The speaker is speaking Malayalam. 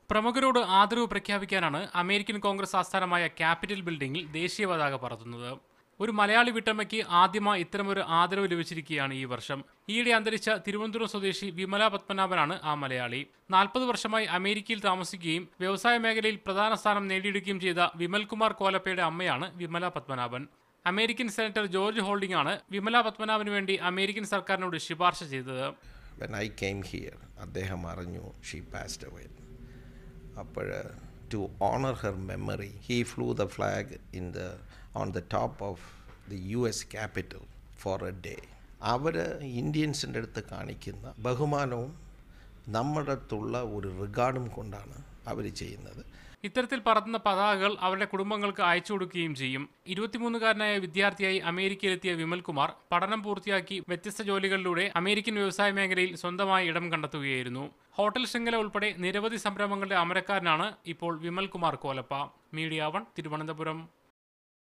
പ്രമുഖരോട് ആദരവ് പ്രഖ്യാപിക്കാനാണ് അമേരിക്കൻ കോൺഗ്രസ് ആസ്ഥാനമായ ക്യാപിറ്റൽ ബിൽഡിംഗിൽ ദേശീയ പതാക പറത്തുന്നത്. ഒരു മലയാളി വീട്ടമ്മയ്ക്ക് ആദ്യമായി ഇത്തരമൊരു ആദരവ് ലഭിച്ചിരിക്കുകയാണ് ഈ വർഷം. ഈയിടെ അന്തരിച്ച തിരുവനന്തപുരം സ്വദേശി വിമല പത്മനാഭനാണ് ആ മലയാളി. 40 വർഷമായി അമേരിക്കയിൽ താമസിക്കുകയും വ്യവസായ മേഖലയിൽ പ്രധാന സ്ഥാനം നേടിയെടുക്കുകയും ചെയ്ത വിമൽകുമാർ കോലപ്പയുടെ അമ്മയാണ് Vimala Padmanabhan. American senator George holding ആണ് വിമല പത്മനാഭന് വേണ്ടി അമേരിക്കൻ സർക്കാരിനോട് ശുപാർശ ചെയ്തത്. When I came here, അദ്ദേഹം അറിഞ്ഞു she passed away. അപ്പോൾ to honor her memory, he flew the flag on the top of the US Capitol for a day. അവർ ഇന്ത്യൻസിൻ്റെ അടുത്ത് കാണിക്കുന്ന ബഹുമാനവും നമ്മുടെ അടുത്തുള്ള ഒരു റിഗാർഡും കൊണ്ടാണ് അവർ ചെയ്യുന്നത്. ഇത്തരത്തിൽ പറത്തുന്ന പതാകകൾ അവരുടെ കുടുംബങ്ങൾക്ക് അയച്ചു കൊടുക്കുകയും ചെയ്യും. 23-കാരനായ വിദ്യാർത്ഥിയായി അമേരിക്കയിലെത്തിയ വിമൽകുമാർ പഠനം പൂർത്തിയാക്കി വ്യത്യസ്ത ജോലികളിലൂടെ അമേരിക്കൻ വ്യവസായ മേഖലയിൽ സ്വന്തമായി ഇടം കണ്ടെത്തുകയായിരുന്നു. ഹോട്ടൽ ശൃംഖല ഉൾപ്പെടെ നിരവധി സംരംഭങ്ങളുടെ അമരക്കാരനാണ് ഇപ്പോൾ വിമൽകുമാർ കോലപ്പ. മീഡിയ 1 തിരുവനന്തപുരം.